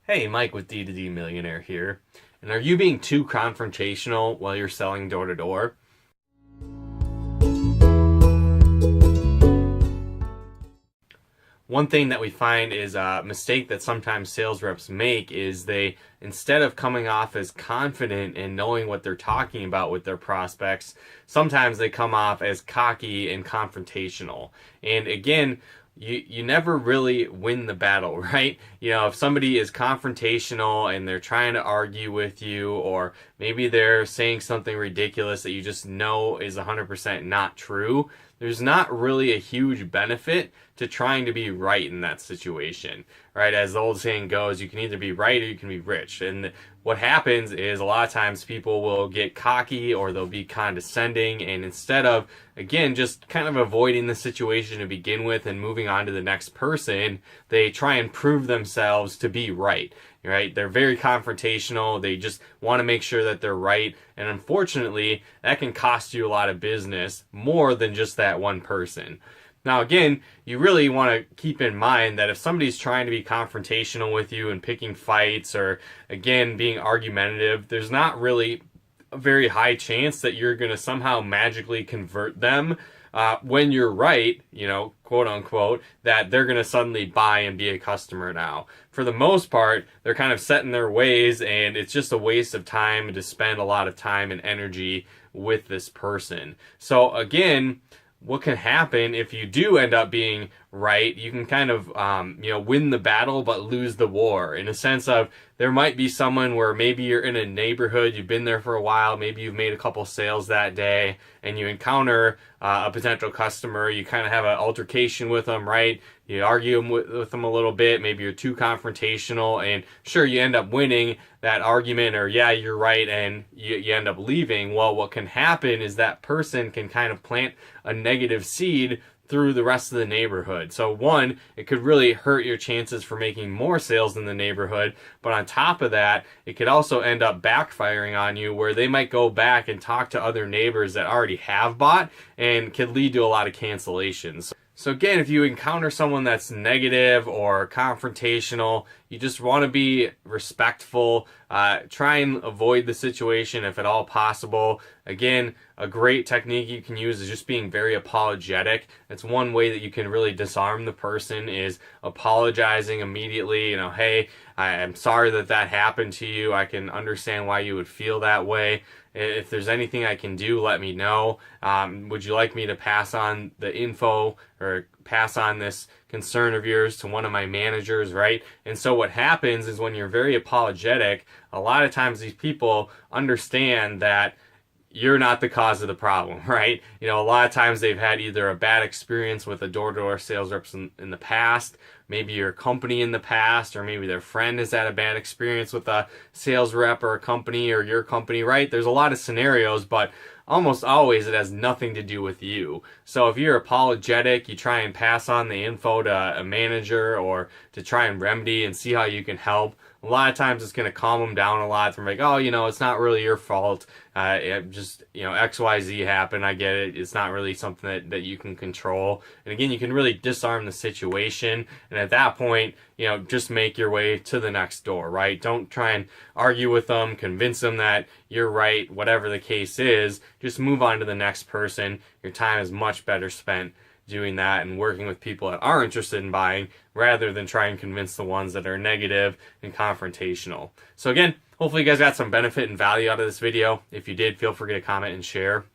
Hey, Mike with D2D Millionaire here. And are you being too confrontational while you're selling door to door? One thing that we find is a mistake that sometimes sales reps make is they, instead of coming off as confident and knowing what they're talking about with their prospects, sometimes they come off as cocky and confrontational. And again, you never really win the battle, right? If somebody is confrontational and they're trying to argue with you, or maybe they're saying something ridiculous that you just know is 100% not true, there's not really a huge benefit to trying to be right in that situation, right? As the old saying goes, you can either be right or you can be rich. And what happens is a lot of times people will get cocky or they'll be condescending, and instead of, again, just kind of avoiding the situation to begin with and moving on to the next person, they try and prove themselves to be right. Right? They're very confrontational. They just want to make sure that they're right. And unfortunately, that can cost you a lot of business, more than just that one person. Now, again, you really want to keep in mind that if somebody's trying to be confrontational with you and picking fights, or again, being argumentative, there's not really a very high chance that you're going to somehow magically convert them when you're right, quote unquote, that they're going to suddenly buy and be a customer now. For the most part, they're kind of set in their ways, and it's just a waste of time to spend a lot of time and energy with this person. So again, what can happen if you do end up being right? You can kind of, win the battle but lose the war, in a sense of there might be someone where maybe you're in a neighborhood, you've been there for a while, maybe you've made a couple sales that day, and you encounter a potential customer. You kind of have an altercation with them, right? You argue with them a little bit, maybe you're too confrontational, and sure, you end up winning that argument, or yeah, you're right, and you end up leaving. Well, what can happen is that person can kind of plant a negative seed through the rest of the neighborhood. So one, it could really hurt your chances for making more sales in the neighborhood, but on top of that, it could also end up backfiring on you, where they might go back and talk to other neighbors that already have bought, and could lead to a lot of cancellations. So again, if you encounter someone that's negative or confrontational, you just want to be respectful. Try and avoid the situation if at all possible. Again, a great technique you can use is just being very apologetic. That's one way that you can really disarm the person, is apologizing immediately. Hey, I'm sorry that happened to you. I can understand why you would feel that way. If there's anything I can do, let me know. Would you like me to pass on the info or pass on this concern of yours to one of my managers, right? And so what happens is, when you're very apologetic, a lot of times these people understand that you're not the cause of the problem, right? A lot of times they've had either a bad experience with a door-to-door sales reps in the past, maybe your company in the past, or maybe their friend has had a bad experience with a sales rep or a company, or your company, right? There's a lot of scenarios, but almost always it has nothing to do with you. So if you're apologetic, you try and pass on the info to a manager, or to try and remedy and see how you can help. A lot of times it's going to calm them down a lot. They're like, oh, it's not really your fault. It just, XYZ happened. I get it. It's not really something that you can control. And again, you can really disarm the situation. And at that point, just make your way to the next door, right? Don't try and argue with them, convince them that you're right, whatever the case is. Just move on to the next person. Your time is much better spent doing that and working with people that are interested in buying, rather than try and convince the ones that are negative and confrontational. So again, hopefully you guys got some benefit and value out of this video. If you did, feel free to comment and share.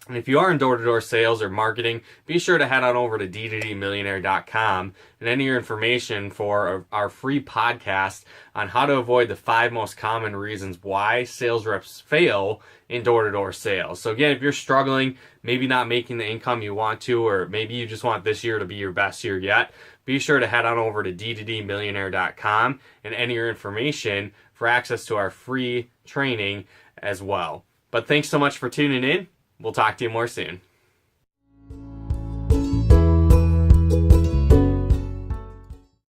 And if you are in door-to-door sales or marketing, be sure to head on over to d2dmillionaire.com and enter your information for our free podcast on how to avoid the 5 most common reasons why sales reps fail in door-to-door sales. So again, if you're struggling, maybe not making the income you want to, or maybe you just want this year to be your best year yet, be sure to head on over to d2dmillionaire.com and enter your information for access to our free training as well. But thanks so much for tuning in. We'll talk to you more soon.